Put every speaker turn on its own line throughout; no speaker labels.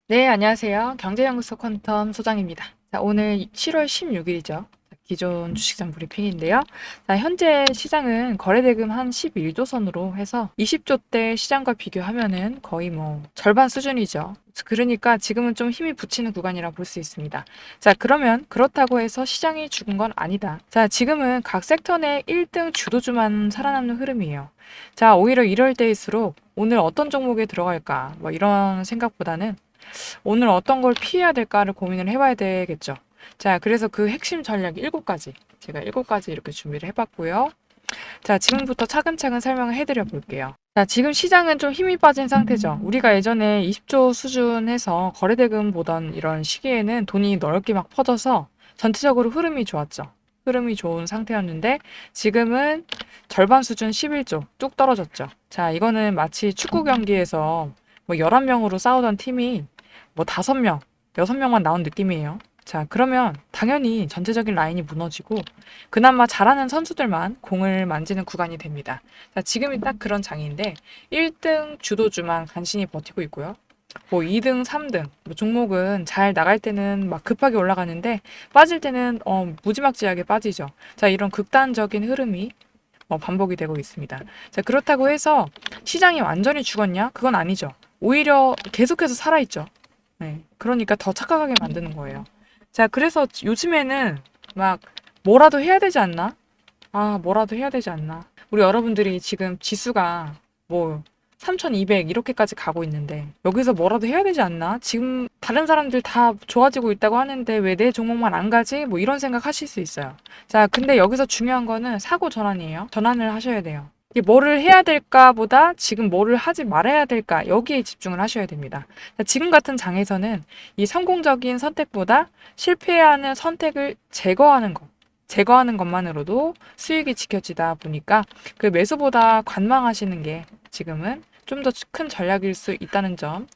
네, 안녕하세요. 경제연구소 퀀텀 소장입니다. 자, 오늘 7월 16일이죠. 기존 주식장 브리핑인데요. 자, 현재 시장은 거래대금 한 11조 선으로 해서 20조대 시장과 비교하면은 거의 뭐 절반 수준이죠. 그러니까 지금은 좀 힘이 붙이는 구간이라 볼 수 있습니다. 자, 그러면 그렇다고 해서 시장이 죽은 건 아니다. 자, 지금은 각 섹터 내 1등 주도주만 살아남는 흐름이에요. 자, 오히려 이럴 때일수록 오늘 어떤 종목에 들어갈까? 뭐 이런 생각보다는 오늘 어떤 걸 피해야 될까를 고민을 해봐야 되겠죠. 자, 그래서 그 핵심 전략 7가지. 제가 7가지 이렇게 준비를 해봤고요. 자, 지금부터 차근차근 설명을 해드려 볼게요. 자, 지금 시장은 좀 힘이 빠진 상태죠. 우리가 예전에 20조 수준에서 거래대금 보던 이런 시기에는 돈이 넓게 막 퍼져서 전체적으로 흐름이 좋았죠. 흐름이 좋은 상태였는데 지금은 절반 수준 11조 뚝 떨어졌죠. 자, 이거는 마치 축구 경기에서 뭐 11명으로 싸우던 팀이 뭐 5명, 6명만 나온 느낌이에요. 자, 그러면 당연히 전체적인 라인이 무너지고 그나마 잘하는 선수들만 공을 만지는 구간이 됩니다. 자, 지금이 딱 그런 장인데 1등 주도주만 간신히 버티고 있고요. 뭐 2등, 3등 뭐 종목은 잘 나갈 때는 막 급하게 올라가는데 빠질 때는 무지막지하게 빠지죠. 자, 이런 극단적인 흐름이 반복이 되고 있습니다. 자, 그렇다고 해서 시장이 완전히 죽었냐? 그건 아니죠. 오히려 계속해서 살아있죠. 네. 그러니까 더 착각하게 만드는 거예요. 자, 그래서 요즘에는 막 뭐라도 해야 되지 않나? 아, 뭐라도 해야 되지 않나? 우리 여러분들이 지금 지수가 뭐 3200 이렇게까지 가고 있는데 여기서 뭐라도 해야 되지 않나? 지금 다른 사람들 다 좋아지고 있다고 하는데 왜 내 종목만 안 가지? 뭐 이런 생각 하실 수 있어요. 자, 근데 여기서 중요한 거는 사고 전환이에요. 전환을 하셔야 돼요. 이게 뭐를 해야 될까 보다 지금 뭐를 하지 말아야 될까 여기에 집중을 하셔야 됩니다. 자, 지금 같은 장에서는 이 성공적인 선택보다 실패하는 선택을 제거하는 것만으로도 수익이 지켜지다 보니까 그 매수보다 관망하시는 게 지금은 좀 더 큰 전략일 수 있다는 점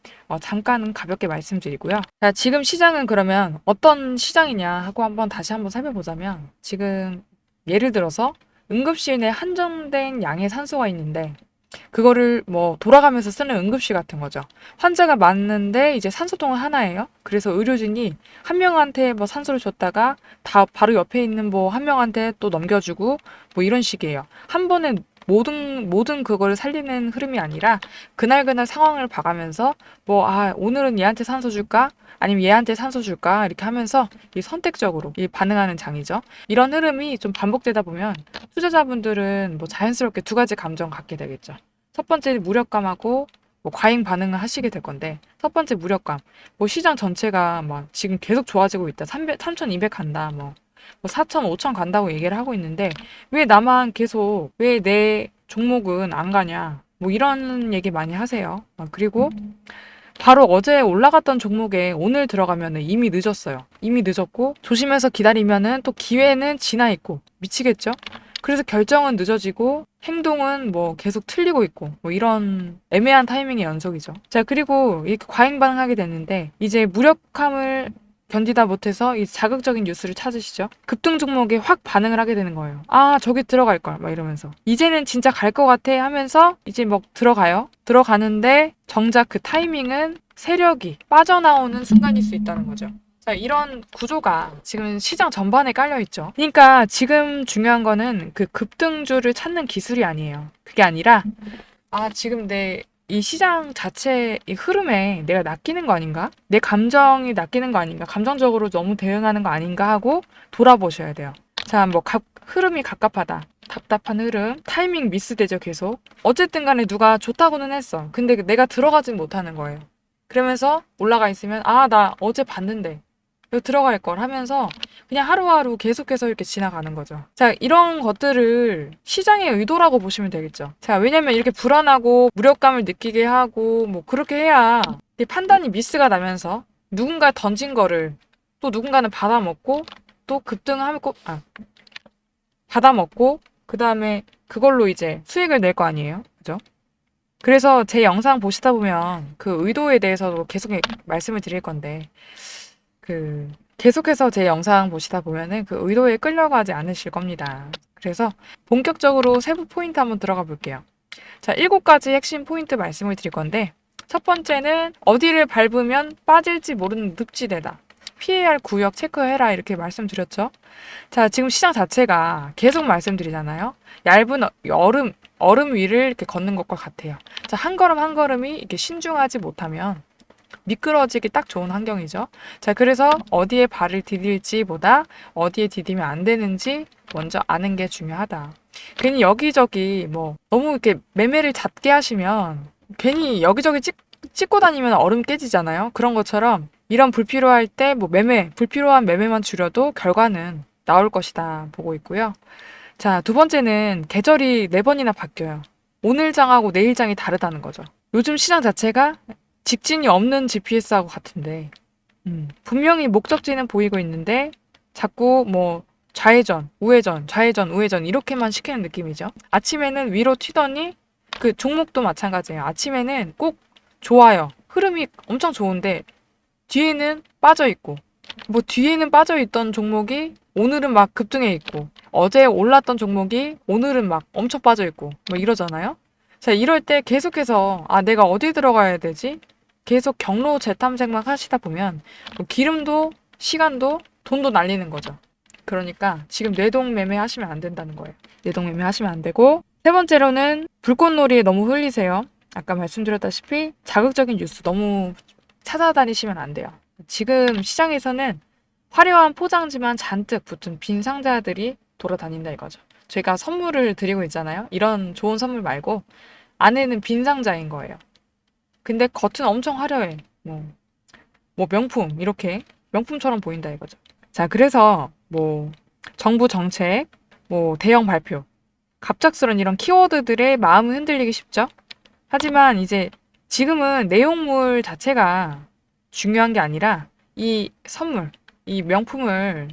잠깐 가볍게 말씀드리고요. 자, 지금 시장은 그러면 어떤 시장이냐 하고 다시 한번 살펴보자면 지금 예를 들어서 응급실 내 한정된 양의 산소가 있는데 그거를 뭐 돌아가면서 쓰는 응급실 같은 거죠. 환자가 많은데 이제 산소통은 하나예요. 그래서 의료진이 한 명한테 뭐 산소를 줬다가 다 바로 옆에 있는 뭐 한 명한테 또 넘겨주고 뭐 이런 식이에요. 한 번에 모든 그걸 살리는 흐름이 아니라 그날그날 상황을 봐가면서 뭐 오늘은 얘한테 산소 줄까? 아니면 얘한테 산소 줄까? 이렇게 하면서 이 선택적으로 이 반응하는 장이죠. 이런 흐름이 좀 반복되다 보면 투자자분들은 뭐 자연스럽게 두 가지 감정 갖게 되겠죠. 첫 번째 무력감하고 뭐 과잉 반응을 하시게 될 건데 첫 번째 무력감 뭐 시장 전체가 막 지금 계속 좋아지고 있다 3200 간다 뭐 4000, 5000 간다고 얘기를 하고 있는데 왜 나만 계속 왜 내 종목은 안 가냐 뭐 이런 얘기 많이 하세요. 그리고 바로 어제 올라갔던 종목에 오늘 들어가면은 이미 늦었어요. 이미 늦었고 조심해서 기다리면은 또 기회는 지나 있고 미치겠죠? 그래서 결정은 늦어지고 행동은 뭐 계속 틀리고 있고 뭐 이런 애매한 타이밍의 연속이죠. 자, 그리고 이렇게 과잉 반응하게 됐는데 이제 무력함을 견디다 못해서 이 자극적인 뉴스를 찾으시죠. 급등 종목에 확 반응을 하게 되는 거예요. 아, 저기 들어갈 걸 막 이러면서 이제는 진짜 갈 것 같아 하면서 이제 막 들어가요. 들어가는데 정작 그 타이밍은 세력이 빠져나오는 순간일 수 있다는 거죠. 자, 이런 구조가 지금 시장 전반에 깔려 있죠. 그러니까 지금 중요한 거는 그 급등주를 찾는 기술이 아니에요. 그게 아니라 지금 이 시장 자체 이 흐름에 내가 낚이는 거 아닌가? 내 감정이 낚이는 거 아닌가? 감정적으로 너무 대응하는 거 아닌가 하고 돌아보셔야 돼요. 자, 뭐 흐름이 갑갑하다. 답답한 흐름, 타이밍 미스되죠, 계속. 어쨌든 간에 누가 좋다고는 했어. 근데 내가 들어가진 못하는 거예요. 그러면서 올라가 있으면 나 어제 봤는데 이거 들어갈 걸 하면서 그냥 하루하루 계속해서 이렇게 지나가는 거죠. 자, 이런 것들을 시장의 의도라고 보시면 되겠죠. 자, 왜냐면 이렇게 불안하고 무력감을 느끼게 하고 뭐 그렇게 해야 판단이 미스가 나면서 누군가 던진 거를 또 누군가는 받아먹고 또 급등하고 받아먹고 그 다음에 그걸로 이제 수익을 낼 거 아니에요. 그죠? 그래서 제 영상 보시다 보면 그 의도에 대해서도 계속 말씀을 드릴 건데 계속해서 제 영상 보시다 보면은 그 의도에 끌려가지 않으실 겁니다. 그래서 본격적으로 세부 포인트 한번 들어가 볼게요. 자, 7가지 핵심 포인트 말씀을 드릴 건데, 첫 번째는 어디를 밟으면 빠질지 모르는 늪지대다. 피해야 할 구역 체크해라 이렇게 말씀드렸죠. 자, 지금 시장 자체가 계속 말씀드리잖아요. 얇은 얼음 위를 이렇게 걷는 것과 같아요. 자, 한 걸음 한 걸음이 이렇게 신중하지 못하면 미끄러지기 딱 좋은 환경이죠. 자, 그래서 어디에 발을 디딜지보다 어디에 디디면 안 되는지 먼저 아는 게 중요하다. 괜히 여기저기 뭐 너무 이렇게 매매를 잦게 하시면 괜히 여기저기 찍고 다니면 얼음 깨지잖아요. 그런 것처럼 이런 불필요할 때 뭐 불필요한 매매만 줄여도 결과는 나올 것이다 보고 있고요. 자, 두 번째는 계절이 4번이나 바뀌어요. 오늘 장하고 내일 장이 다르다는 거죠. 요즘 시장 자체가 직진이 없는 GPS하고 같은데, 분명히 목적지는 보이고 있는데, 자꾸 뭐, 좌회전, 우회전, 좌회전, 우회전, 이렇게만 시키는 느낌이죠. 아침에는 위로 튀더니, 그 종목도 마찬가지예요. 아침에는 꼭 좋아요. 흐름이 엄청 좋은데, 뒤에는 빠져있고, 뭐, 뒤에는 빠져있던 종목이 오늘은 막 급등해 있고, 어제 올랐던 종목이 오늘은 막 엄청 빠져있고, 뭐 이러잖아요. 자, 이럴 때 계속해서, 아, 내가 어디 들어가야 되지? 계속 경로 재탐색만 하시다 보면 뭐 기름도 시간도 돈도 날리는 거죠. 그러니까 지금 뇌동매매 하시면 안 된다는 거예요. 뇌동매매 하시면 안 되고, 세 번째로는 불꽃놀이에 너무 흘리세요. 아까 말씀드렸다시피 자극적인 뉴스 너무 찾아다니시면 안 돼요. 지금 시장에서는 화려한 포장지만 잔뜩 붙은 빈 상자들이 돌아다닌다 이거죠. 저희가 선물을 드리고 있잖아요. 이런 좋은 선물 말고 안에는 빈 상자인 거예요. 근데 겉은 엄청 화려해. 뭐 명품, 이렇게 명품처럼 보인다 이거죠. 자, 그래서 뭐 정부 정책, 뭐 대형 발표, 갑작스런 이런 키워드들의 마음을 흔들리기 쉽죠. 하지만 이제 지금은 내용물 자체가 중요한 게 아니라 이 선물, 이 명품을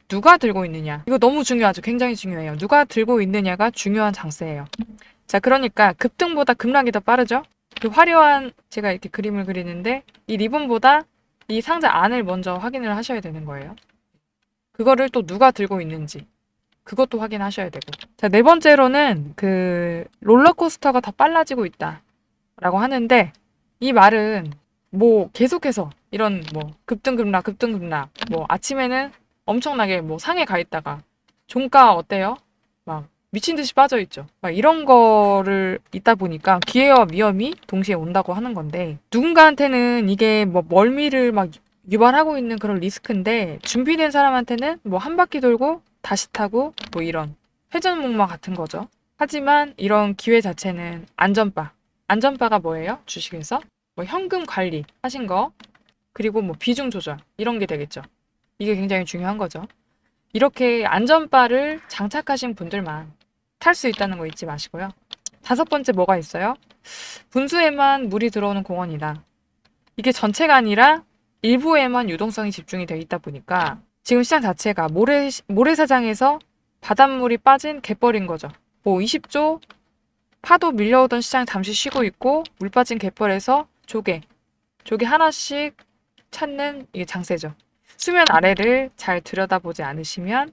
누가 들고 있느냐. 이거 너무 중요하죠. 굉장히 중요해요. 누가 들고 있느냐가 중요한 장세예요. 자, 그러니까 급등보다 급락이 더 빠르죠. 그 화려한 제가 이렇게 그림을 그리는데 이 리본보다 이 상자 안을 먼저 확인을 하셔야 되는 거예요. 그거를 또 누가 들고 있는지 그것도 확인하셔야 되고. 자, 네 번째로는 그 롤러코스터가 더 빨라지고 있다라고 하는데 이 말은 뭐 계속해서 이런 뭐 급등급락 뭐 아침에는 엄청나게 뭐 상에 가 있다가 종가 어때요? 막 미친 듯이 빠져 있죠. 막 이런 거를 있다 보니까 기회와 위험이 동시에 온다고 하는 건데 누군가한테는 이게 뭐 멀미를 막 유발하고 있는 그런 리스크인데 준비된 사람한테는 뭐 한 바퀴 돌고 다시 타고 뭐 이런 회전목마 같은 거죠. 하지만 이런 기회 자체는 안전바. 안전바가 뭐예요? 주식에서 뭐 현금 관리 하신 거 그리고 뭐 비중 조절 이런 게 되겠죠. 이게 굉장히 중요한 거죠. 이렇게 안전바를 장착하신 분들만 탈 수 있다는 거 잊지 마시고요. 다섯 번째 뭐가 있어요? 분수에만 물이 들어오는 공원이다. 이게 전체가 아니라 일부에만 유동성이 집중이 되어 있다 보니까 지금 시장 자체가 모래사장에서 바닷물이 빠진 갯벌인 거죠. 뭐 20조 파도 밀려오던 시장 잠시 쉬고 있고 물 빠진 갯벌에서 조개 하나씩 찾는 이게 장세죠. 수면 아래를 잘 들여다보지 않으시면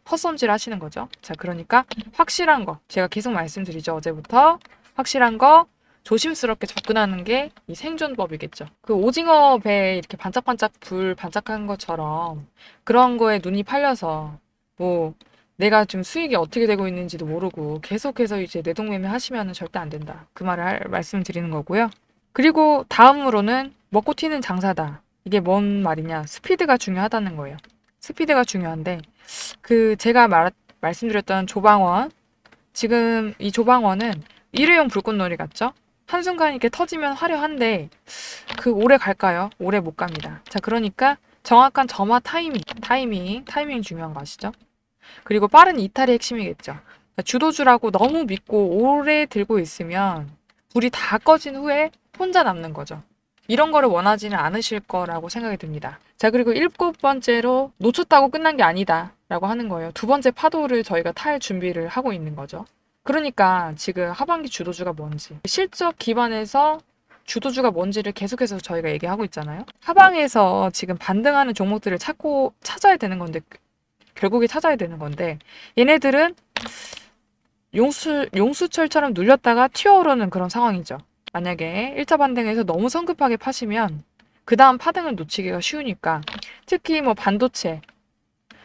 헛손질 하시는 거죠. 자, 그러니까 확실한 거 제가 계속 말씀드리죠. 어제부터 확실한 거 조심스럽게 접근하는 게 이 생존법이겠죠. 그 오징어 배에 이렇게 반짝반짝 불 반짝한 것처럼 그런 거에 눈이 팔려서 뭐 내가 지금 수익이 어떻게 되고 있는지도 모르고 계속해서 이제 내동매매 하시면 절대 안 된다. 그 말을 말씀드리는 거고요. 그리고 다음으로는 먹고 튀는 장사다. 이게 뭔 말이냐? 스피드가 중요하다는 거예요. 스피드가 중요한데 그 제가 말씀드렸던 조방원 지금 이 조방원은 일회용 불꽃놀이 같죠? 한순간 이렇게 터지면 화려한데 그 오래 갈까요? 오래 못 갑니다. 자, 그러니까 정확한 점화 타이밍 중요한 거 아시죠? 그리고 빠른 이탈이 핵심이겠죠. 주도주라고 너무 믿고 오래 들고 있으면 불이 다 꺼진 후에 혼자 남는 거죠. 이런 거를 원하지는 않으실 거라고 생각이 듭니다. 자, 그리고 일곱 번째로 놓쳤다고 끝난 게 아니다 라고 하는 거예요. 두 번째 파도를 저희가 탈 준비를 하고 있는 거죠. 그러니까 지금 하반기 주도주가 뭔지 실적 기반에서 주도주가 뭔지를 계속해서 저희가 얘기하고 있잖아요. 하방에서 지금 반등하는 종목들을 찾아야 되는 건데 결국에 찾아야 되는 건데 얘네들은 용수철처럼 눌렸다가 튀어오르는 그런 상황이죠. 만약에 1차 반등에서 너무 성급하게 파시면 그 다음 파등을 놓치기가 쉬우니까 특히 뭐 반도체,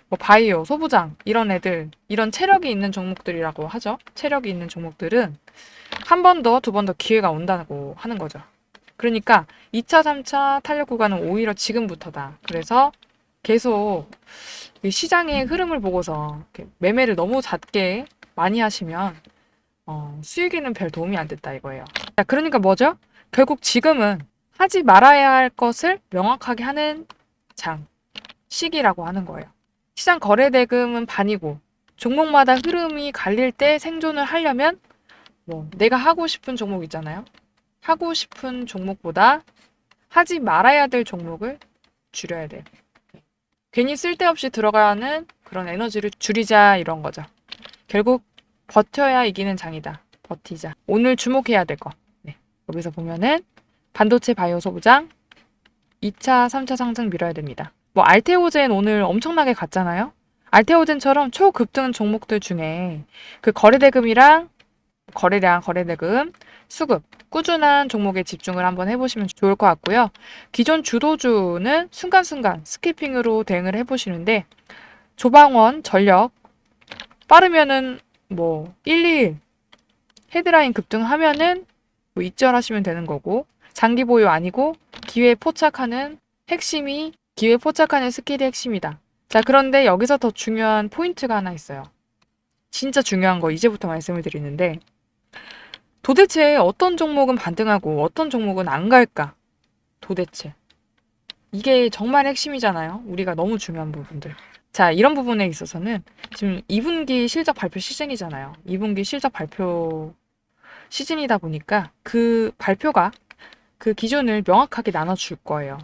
뭐 바이오, 소부장 이런 애들, 이런 체력이 있는 종목들이라고 하죠. 체력이 있는 종목들은 한 번 더, 두 번 더 기회가 온다고 하는 거죠. 그러니까 2차, 3차 탄력 구간은 오히려 지금부터다. 그래서 계속 이 시장의 흐름을 보고서 이렇게 매매를 너무 잦게 많이 하시면 수익에는 별 도움이 안 됐다 이거예요. 자, 그러니까 뭐죠? 결국 지금은 하지 말아야 할 것을 명확하게 하는 시기라고 하는 거예요. 시장 거래 대금은 반이고 종목마다 흐름이 갈릴 때 생존을 하려면 뭐 내가 하고 싶은 종목 있잖아요. 하고 싶은 종목보다 하지 말아야 될 종목을 줄여야 돼요. 괜히 쓸데없이 들어가는 그런 에너지를 줄이자 이런 거죠. 결국 버텨야 이기는 장이다. 버티자. 오늘 주목해야 될 거. 네. 여기서 보면은 반도체 바이오 소부장 2차, 3차 상승 밀어야 됩니다. 뭐 알테오젠 오늘 엄청나게 갔잖아요. 알테오젠처럼 초급등 종목들 중에 그 거래대금이랑 거래량, 거래대금, 수급, 꾸준한 종목에 집중을 한번 해보시면 좋을 것 같고요. 기존 주도주는 순간순간 스키핑으로 대응을 해보시는데 조방원, 전력 빠르면은 뭐 1, 2일 헤드라인 급등하면은 뭐 익절하시면 되는 거고 장기 보유 아니고 기회에 포착하는 기회에 포착하는 스킬이 핵심이다. 자, 그런데 여기서 더 중요한 포인트가 하나 있어요. 진짜 중요한 거 이제부터 말씀을 드리는데 도대체 어떤 종목은 반등하고 어떤 종목은 안 갈까? 도대체. 이게 정말 핵심이잖아요. 우리가 너무 중요한 부분들. 자, 이런 부분에 있어서는 지금 2분기 실적 발표 시즌이잖아요. 2분기 실적 발표 시즌이다 보니까 그 발표가 그 기준을 명확하게 나눠줄 거예요.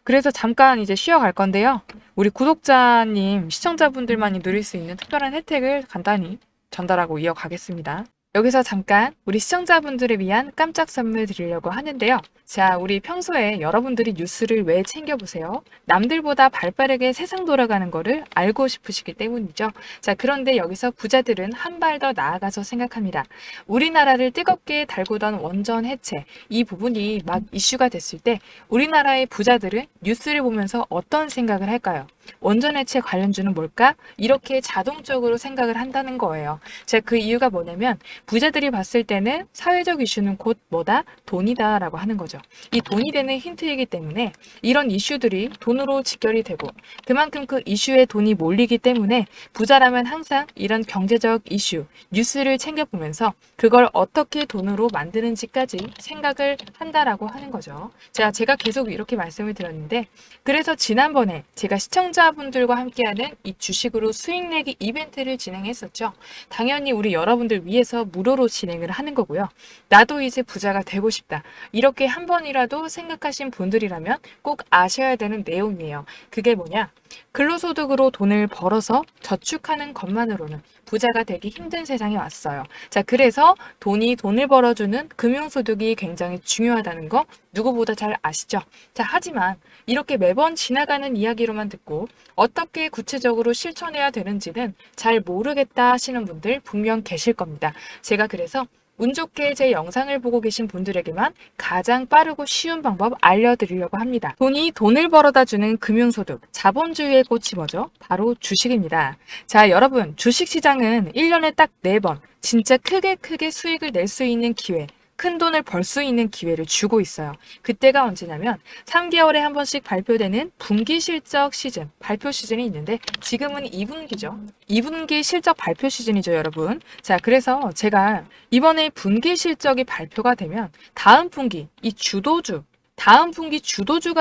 그래서 잠깐 이제 쉬어갈 건데요. 우리 구독자님, 시청자분들만이 누릴 수 있는 특별한 혜택을 간단히 전달하고 이어가겠습니다. 여기서 잠깐 우리 시청자분들을 위한 깜짝 선물 드리려고 하는데요. 자, 우리 평소에 여러분들이 뉴스를 왜 챙겨보세요? 남들보다 발빠르게 세상 돌아가는 거를 알고 싶으시기 때문이죠. 자, 그런데 여기서 부자들은 한 발 더 나아가서 생각합니다. 우리나라를 뜨겁게 달구던 원전 해체, 이 부분이 막 이슈가 됐을 때 우리나라의 부자들은 뉴스를 보면서 어떤 생각을 할까요? 원전 해체 관련주는 뭘까? 이렇게 자동적으로 생각을 한다는 거예요. 자, 그 이유가 뭐냐면 부자들이 봤을 때는 사회적 이슈는 곧 뭐다? 돈이다 라고 하는 거죠. 이 돈이 되는 힌트이기 때문에 이런 이슈들이 돈으로 직결이 되고 그만큼 그 이슈에 돈이 몰리기 때문에 부자라면 항상 이런 경제적 이슈, 뉴스를 챙겨보면서 그걸 어떻게 돈으로 만드는지까지 생각을 한다라고 하는 거죠. 제가 계속 이렇게 말씀을 드렸는데 그래서 지난번에 제가 시청자분들과 함께하는 이 주식으로 수익 내기 이벤트를 진행했었죠. 당연히 우리 여러분들 위해서 무료로 진행을 하는 거고요. 나도 이제 부자가 되고 싶다. 이렇게 한 번이라도 생각하신 분들이라면 꼭 아셔야 되는 내용이에요. 그게 뭐냐? 근로소득으로 돈을 벌어서 저축하는 것만으로는 부자가 되기 힘든 세상에 왔어요. 자, 그래서 돈을 벌어주는 금융소득이 굉장히 중요하다는 거 누구보다 잘 아시죠? 자, 하지만 이렇게 매번 지나가는 이야기로만 듣고 어떻게 구체적으로 실천해야 되는지는 잘 모르겠다 하시는 분들 분명 계실 겁니다. 제가 그래서 운 좋게 제 영상을 보고 계신 분들에게만 가장 빠르고 쉬운 방법 알려드리려고 합니다. 돈이 돈을 벌어다 주는 금융소득, 자본주의의 꽃이 뭐죠? 바로 주식입니다. 자, 여러분, 주식시장은 1년에 딱 4번 진짜 크게 수익을 낼 수 있는 기회, 큰 돈을 벌 수 있는 기회를 주고 있어요. 그때가 언제냐면 3개월에 한 번씩 발표되는 분기 실적 시즌, 발표 시즌이 있는데 지금은 2분기죠. 2분기 실적 발표 시즌이죠, 여러분. 자, 그래서 제가 이번에 분기 실적이 발표가 되면 다음 분기 주도주가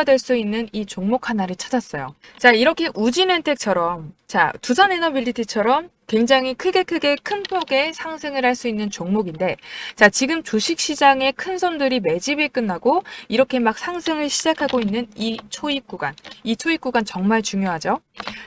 될 수 있는 이 종목 하나를 찾았어요. 자, 이렇게 우진엔텍처럼, 자, 두산에너빌리티처럼 굉장히 크게 큰 폭의 상승을 할 수 있는 종목인데, 자, 지금 주식시장의 큰 손들이 매집이 끝나고 이렇게 막 상승을 시작하고 있는 이 초입 구간 정말 중요하죠.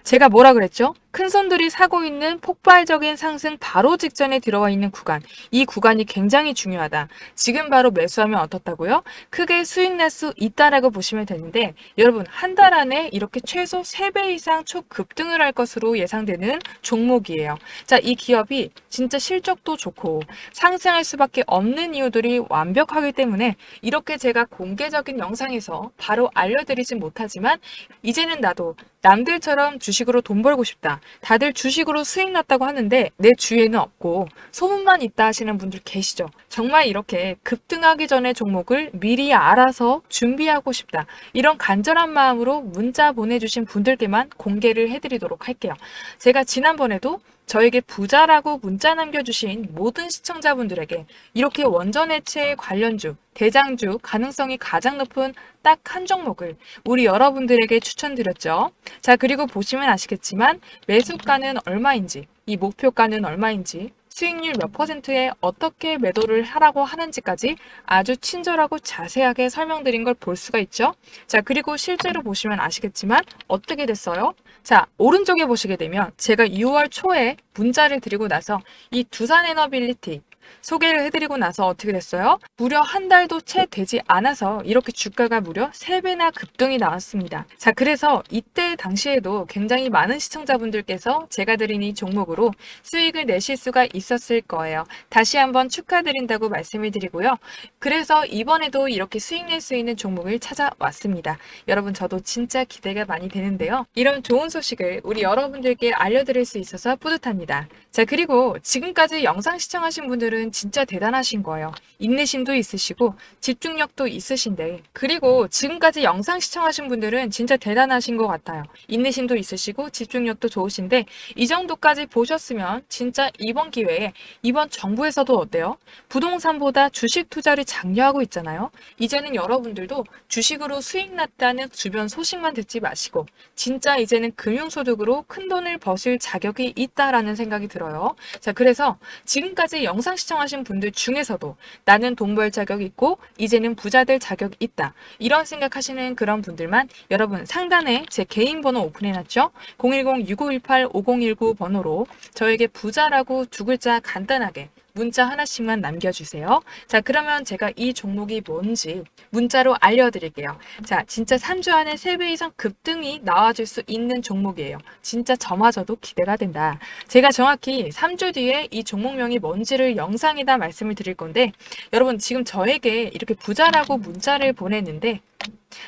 제가 뭐라 그랬죠? 큰 손들이 사고 있는 폭발적인 상승 바로 직전에 들어와 있는 구간, 이 구간이 굉장히 중요하다. 지금 바로 매수하면 어떻다고요? 크게 수익 낼 수 있다라고 보시면 되는데, 여러분, 한 달 안에 이렇게 최소 3배 이상 초급등을 할 것으로 예상되는 종목이에요. 기업이에요. 자, 이 기업이 진짜 실적도 좋고 상승할 수밖에 없는 이유들이 완벽하기 때문에 이렇게 제가 공개적인 영상에서 바로 알려드리진 못하지만 이제는 나도 남들처럼 주식으로 돈 벌고 싶다. 다들 주식으로 수익 났다고 하는데 내 주위에는 없고 소문만 있다 하시는 분들 계시죠. 정말 이렇게 급등하기 전에 종목을 미리 알아서 준비하고 싶다. 이런 간절한 마음으로 문자 보내주신 분들께만 공개를 해드리도록 할게요. 제가 지난번에도 저에게 부자라고 문자 남겨주신 모든 시청자분들에게 이렇게 원전해체 관련주, 대장주 가능성이 가장 높은 딱 한 종목을 우리 여러분들에게 추천드렸죠. 자, 그리고 보시면 아시겠지만 매수가는 얼마인지, 이 목표가는 얼마인지, 수익률 몇 %에 어떻게 매도를 하라고 하는지까지 아주 친절하고 자세하게 설명드린 걸 볼 수가 있죠. 자, 그리고 실제로 보시면 아시겠지만 어떻게 됐어요? 자, 오른쪽에 보시게 되면 제가 6월 초에 문자를 드리고 나서 이 두산에너빌리티 소개를 해드리고 나서 어떻게 됐어요? 무려 한 달도 채 되지 않아서 이렇게 주가가 무려 3배나 급등이 나왔습니다. 자, 그래서 이때 당시에도 굉장히 많은 시청자분들께서 제가 드린 이 종목으로 수익을 내실 수가 있었을 거예요. 다시 한번 축하드린다고 말씀을 드리고요. 그래서 이번에도 이렇게 수익 낼 수 있는 종목을 찾아왔습니다. 여러분, 저도 진짜 기대가 많이 되는데요. 이런 좋은 소식을 우리 여러분들께 알려드릴 수 있어서 뿌듯합니다. 자, 그리고 지금까지 영상 시청하신 분들은 진짜 대단하신 거예요. 인내심도 있으시고 집중력도 있으신데, 그리고 지금까지 영상 시청하신 분들은 진짜 대단하신 것 같아요. 인내심도 있으시고 집중력도 좋으신데 이 정도까지 보셨으면 진짜 이번 기회에 이번 정부에서도 어때요? 부동산보다 주식 투자를 장려하고 있잖아요. 이제는 여러분들도 주식으로 수익 났다는 주변 소식만 듣지 마시고 진짜 이제는 금융소득으로 큰돈을 버실 자격이 있다라는 생각이 들어요. 자, 그래서 지금까지 영상 시청하신 분들 중에서도 나는 돈 벌 자격 있고 이제는 부자 될 자격 있다. 이런 생각하시는 그런 분들만 여러분 상단에 제 개인 번호 오픈해놨죠? 010-6518-5019 번호로 저에게 부자라고 두 글자 간단하게 문자 하나씩만 남겨주세요. 자, 그러면 제가 이 종목이 뭔지 문자로 알려드릴게요. 자, 진짜 3주 안에 3배 이상 급등이 나와줄 수 있는 종목이에요. 진짜 저마저도 기대가 된다. 제가 정확히 3주 뒤에 이 종목명이 뭔지를 영상에다 말씀을 드릴 건데 여러분 지금 저에게 이렇게 부자라고 문자를 보냈는데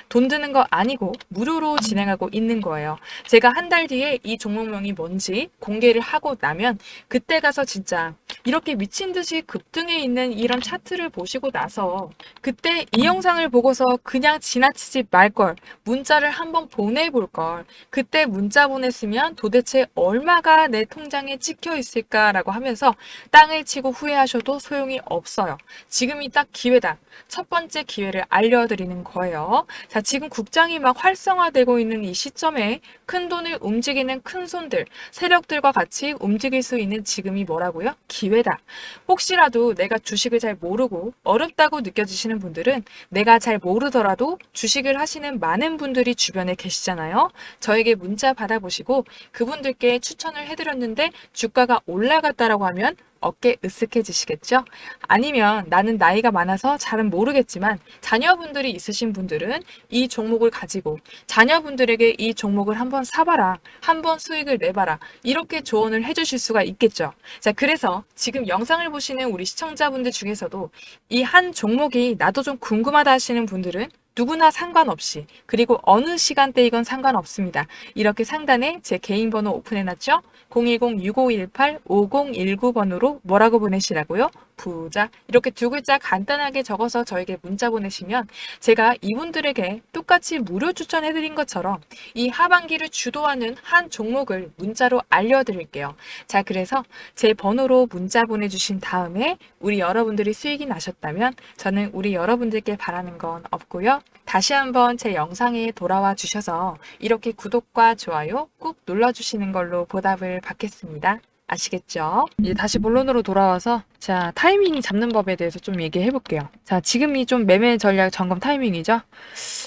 돈 드는 거 아니고 무료로 진행하고 있는 거예요. 제가 한 달 뒤에 이 종목명이 뭔지 공개를 하고 나면 그때 가서 진짜 이렇게 미친 듯이 급등해 있는 이런 차트를 보시고 나서 그때 이 영상을 보고서 그냥 지나치지 말걸, 문자를 한번 보내볼걸, 그때 문자 보냈으면 도대체 얼마가 내 통장에 찍혀 있을까라고 하면서 땅을 치고 후회하셔도 소용이 없어요. 지금이 딱 기회다. 첫 번째 기회를 알려드리는 거예요. 자, 지금 국장이 막 활성화되고 있는 이 시점에 큰 돈을 움직이는 큰 손들, 세력들과 같이 움직일 수 있는 지금이 뭐라고요? 기회다. 혹시라도 내가 주식을 잘 모르고 어렵다고 느껴지시는 분들은 내가 잘 모르더라도 주식을 하시는 많은 분들이 주변에 계시잖아요. 저에게 문자 받아보시고 그분들께 추천을 해드렸는데 주가가 올라갔다라고 하면 어깨 으쓱해지시겠죠? 아니면 나는 나이가 많아서 잘은 모르겠지만 자녀분들이 있으신 분들은 이 종목을 가지고 자녀분들에게 이 종목을 한번 사봐라, 한번 수익을 내봐라, 이렇게 조언을 해주실 수가 있겠죠. 자, 그래서 지금 영상을 보시는 우리 시청자분들 중에서도 이 한 종목이 나도 좀 궁금하다 하시는 분들은 누구나 상관없이, 그리고 어느 시간대이건 상관없습니다. 이렇게 상단에 제 개인 번호 오픈해놨죠? 010-6518-5019 번호로 뭐라고 보내시라고요? 부자. 이렇게 두 글자 간단하게 적어서 저에게 문자 보내시면 제가 이분들에게 똑같이 무료 추천해드린 것처럼 이 하반기를 주도하는 한 종목을 문자로 알려드릴게요. 자, 그래서 제 번호로 문자 보내주신 다음에 우리 여러분들이 수익이 나셨다면 저는 우리 여러분들께 바라는 건 없고요. 다시 한번 제 영상에 돌아와 주셔서 이렇게 구독과 좋아요 꾹 눌러주시는 걸로 보답을 받겠습니다. 아시겠죠? 이제 다시 본론으로 돌아와서 자, 타이밍 잡는 법에 대해서 좀 얘기해 볼게요. 자, 지금이 좀 매매 전략 점검 타이밍이죠.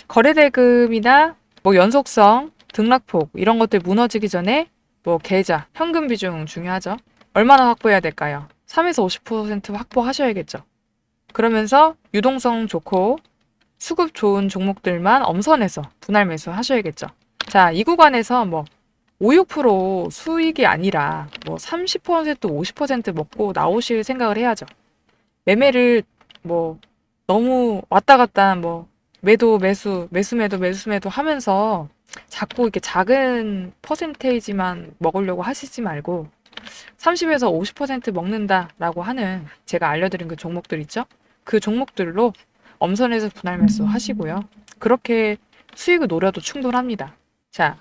거래대금이나 뭐 연속성, 등락폭 이런 것들 무너지기 전에 뭐 계좌, 현금 비중 중요하죠. 얼마나 확보해야 될까요? 3에서 50% 확보하셔야겠죠. 그러면서 유동성 좋고 수급 좋은 종목들만 엄선해서 분할 매수 하셔야겠죠. 자, 이 구간에서 뭐 5, 6% 수익이 아니라 뭐 30%, 50% 먹고 나오실 생각을 해야죠. 매매를 뭐 너무 왔다 갔다 뭐 매도 매수 매수 매도 매수 매도 하면서 자꾸 이렇게 작은 퍼센테이지만 먹으려고 하시지 말고 30에서 50% 먹는다라고 하는 제가 알려드린 그 종목들 있죠? 그 종목들로 엄선해서 분할 매수 하시고요. 그렇게 수익을 노려도 충분합니다. 자,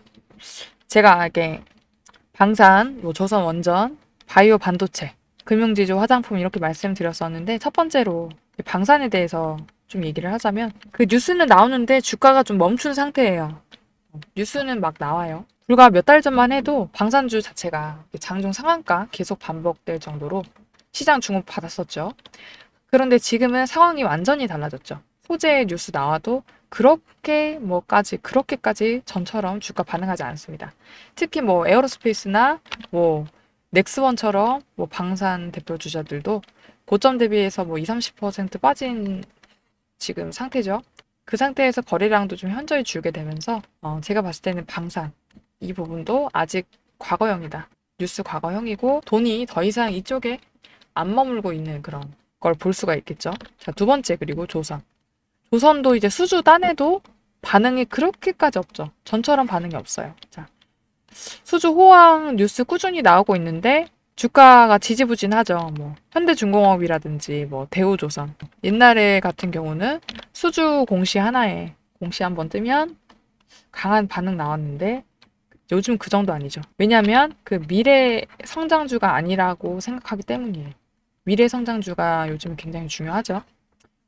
제가 이게 방산, 뭐 조선 원전, 바이오 반도체, 금융지주, 화장품 이렇게 말씀드렸었는데 첫 번째로 방산에 대해서 좀 얘기를 하자면 그 뉴스는 나오는데 주가가 좀 멈춘 상태예요. 뉴스는 막 나와요. 불과 몇 달 전만 해도 방산주 자체가 장중 상한가 계속 반복될 정도로 시장 주목 받았었죠. 그런데 지금은 상황이 완전히 달라졌죠. 소재 뉴스 나와도 그렇게까지 전처럼 주가 반응하지 않습니다. 특히 뭐 에어로스페이스나 뭐 넥스원처럼 뭐 방산 대표 주자들도 고점 대비해서 뭐 20-30% 빠진 지금 상태죠. 그 상태에서 거래량도 좀 현저히 줄게 되면서 제가 봤을 때는 방산 이 부분도 아직 과거형이다. 뉴스 과거형이고 돈이 더 이상 이쪽에 안 머물고 있는 그런 걸 볼 수가 있겠죠. 자, 두 번째 그리고 조선. 조선도 이제 수주 딴에도 반응이 그렇게까지 없죠. 전처럼 반응이 없어요. 자, 수주 호황 뉴스 꾸준히 나오고 있는데 주가가 지지부진하죠. 뭐 현대중공업이라든지 뭐 대우조선. 옛날에 같은 경우는 수주 공시 하나에 공시 한번 뜨면 강한 반응 나왔는데 요즘 그 정도 아니죠. 왜냐하면 그 미래 성장주가 아니라고 생각하기 때문이에요. 미래 성장주가 요즘 굉장히 중요하죠.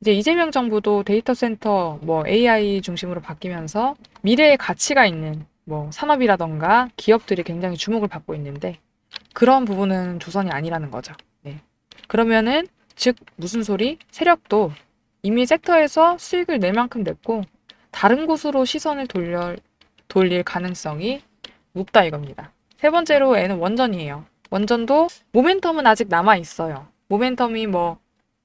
이제 이재명 정부도 데이터 센터, 뭐 AI 중심으로 바뀌면서 미래의 가치가 있는 뭐 산업이라던가 기업들이 굉장히 주목을 받고 있는데 그런 부분은 조선이 아니라는 거죠. 네. 그러면은 즉 무슨 소리? 세력도 이미 섹터에서 수익을 낼 만큼 냈고 다른 곳으로 시선을 돌릴 가능성이 높다 이겁니다. 세 번째로 N은 원전이에요. 원전도 모멘텀은 아직 남아 있어요. 모멘텀이 뭐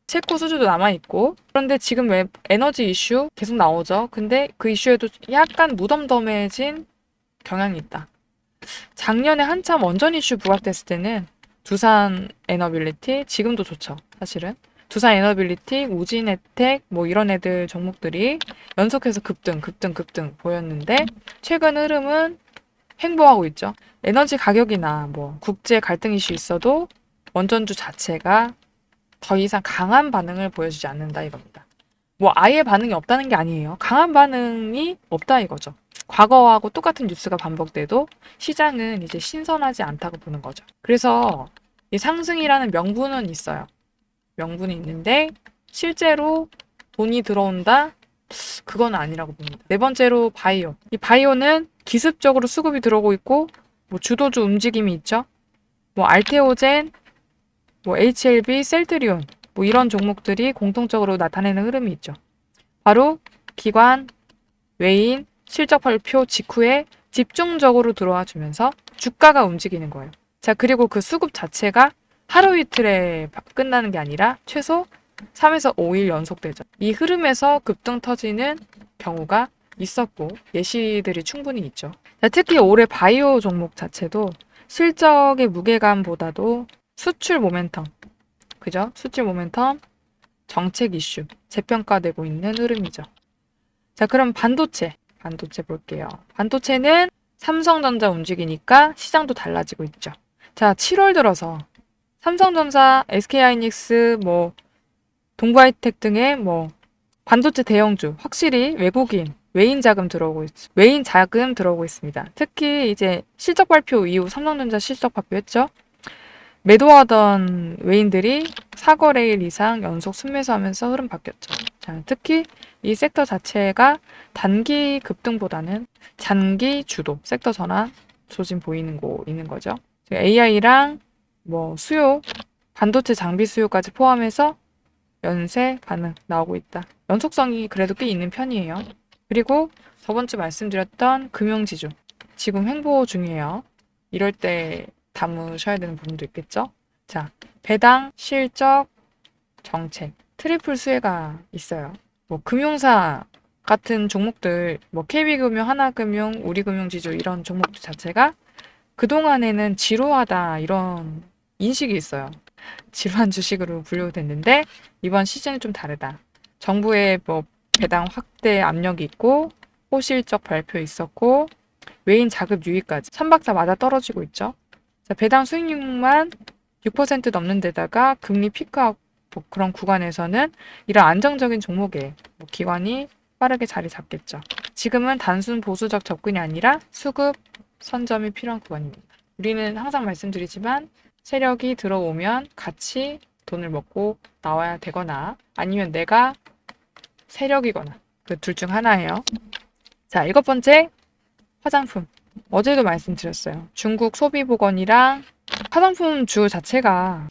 체코 수주도 남아있고 그런데 지금 왜 에너지 이슈 계속 나오죠. 근데 그 이슈에도 약간 무덤덤해진 경향이 있다. 작년에 한참 원전 이슈 부각됐을 때는 두산 에너빌리티 지금도 좋죠. 사실은 두산 에너빌리티, 우진혜택 뭐 이런 애들 종목들이 연속해서 급등 보였는데 최근 흐름은 횡보하고 있죠. 에너지 가격이나 뭐 국제 갈등 이슈 있어도 원전주 자체가 더 이상 강한 반응을 보여주지 않는다 이겁니다. 뭐 아예 반응이 없다는 게 아니에요. 강한 반응이 없다 이거죠. 과거하고 똑같은 뉴스가 반복돼도 시장은 이제 신선하지 않다고 보는 거죠. 그래서 이 상승이라는 명분은 있어요. 명분이 있는데 실제로 돈이 들어온다? 그건 아니라고 봅니다. 네 번째로 바이오. 이 바이오는 기습적으로 수급이 들어오고 있고 뭐 주도주 움직임이 있죠. 뭐 알테오젠, 뭐 HLB, 셀트리온 뭐 이런 종목들이 공통적으로 나타내는 흐름이 있죠. 바로 기관, 외인, 실적 발표 직후에 집중적으로 들어와 주면서 주가가 움직이는 거예요. 자, 그리고 그 수급 자체가 하루 이틀에 끝나는 게 아니라 최소 3에서 5일 연속되죠. 이 흐름에서 급등 터지는 경우가 있었고 예시들이 충분히 있죠. 자, 특히 올해 바이오 종목 자체도 실적의 무게감보다도 수출 모멘텀, 그죠? 수출 모멘텀, 정책 이슈, 재평가되고 있는 흐름이죠. 자, 그럼 반도체 볼게요. 반도체는 삼성전자 움직이니까 시장도 달라지고 있죠. 자, 7월 들어서 삼성전자, SK하이닉스, 뭐 동부하이텍 등의 뭐 반도체 대형주 확실히 외인 자금 들어오고 있습니다. 특히 이제 실적 발표 이후 삼성전자 실적 발표했죠. 매도하던 외인들이 4거래일 이상 연속 순매수하면서 흐름 바뀌었죠. 자, 특히 이 섹터 자체가 단기 급등보다는 장기 주도 섹터 전환 조짐 있는 거죠. AI랑 뭐 수요, 반도체 장비 수요까지 포함해서 연쇄 반응 나오고 있다. 연속성이 그래도 꽤 있는 편이에요. 그리고 저번 주 말씀드렸던 금융지주 지금 횡보 중이에요. 이럴 때 담으셔야 되는 부분도 있겠죠. 자, 배당, 실적, 정책, 트리플 수혜가 있어요. 뭐 금융사 같은 종목들, 뭐 KB금융, 하나금융, 우리금융지주 이런 종목들 자체가 그동안에는 지루하다 이런 인식이 있어요. 지루한 주식으로 분류됐는데 이번 시즌은 좀 다르다. 정부의 뭐 배당 확대 압력이 있고 호실적 발표 있었고 외인 자금 유입까지 3박자 맞아 떨어지고 있죠. 자, 배당 수익률만 6% 넘는 데다가 금리 피크하고 뭐 그런 구간에서는 이런 안정적인 종목에 뭐 기관이 빠르게 자리 잡겠죠. 지금은 단순 보수적 접근이 아니라 수급 선점이 필요한 구간입니다. 우리는 항상 말씀드리지만 세력이 들어오면 같이 돈을 먹고 나와야 되거나 아니면 내가 세력이거나 그 둘 중 하나예요. 자, 7번째 화장품. 어제도 말씀드렸어요. 중국 소비보건이랑 화장품 주 자체가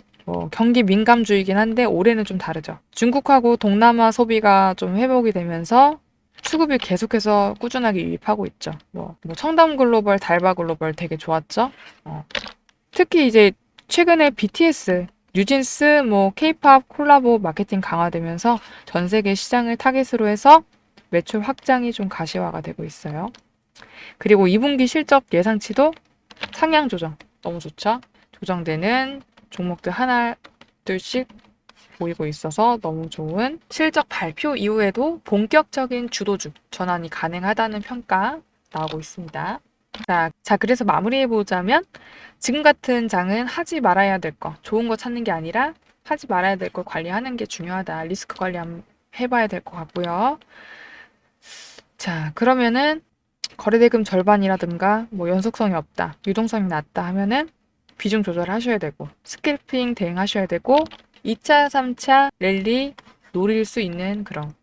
경기 민감주이긴 한데 올해는 좀 다르죠. 중국하고 동남아 소비가 좀 회복이 되면서 수급이 계속해서 꾸준하게 유입하고 있죠. 뭐 청담 글로벌, 달바 글로벌 되게 좋았죠. 특히 이제 최근에 BTS, 뉴진스, K-팝 콜라보 마케팅 강화되면서 전 세계 시장을 타깃으로 해서 매출 확장이 좀 가시화가 되고 있어요. 그리고 2분기 실적 예상치도 상향 조정 너무 좋죠. 조정되는 종목들 하나 둘씩 보이고 있어서 너무 좋은 실적 발표 이후에도 본격적인 주도주 전환이 가능하다는 평가 나오고 있습니다. 자, 그래서 마무리해보자면 지금 같은 장은 하지 말아야 될 거, 좋은 거 찾는 게 아니라 하지 말아야 될 걸 관리하는 게 중요하다. 리스크 관리 한번 해봐야 될 것 같고요. 자, 그러면은 거래대금 절반이라든가 연속성이 없다, 유동성이 낮다 하면은 비중 조절하셔야 되고 스캘핑 대응하셔야 되고 2차, 3차 랠리 노릴 수 있는 그런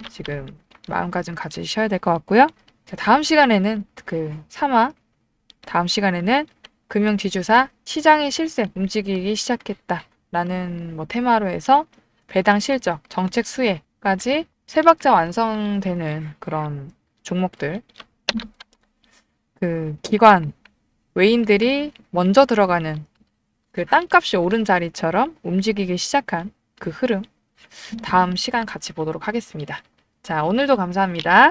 지금 마음가짐 가지셔야 될 것 같고요. 자, 다음 시간에는 다음 시간에는 금융지주사 시장의 실세 움직이기 시작했다라는 테마로 해서 배당 실적, 정책 수혜까지 세 박자 완성되는 그런 종목들, 그 기관 외인들이 먼저 들어가는 그 땅값이 오른 자리처럼 움직이기 시작한 그 흐름 다음 시간 같이 보도록 하겠습니다. 자, 오늘도 감사합니다.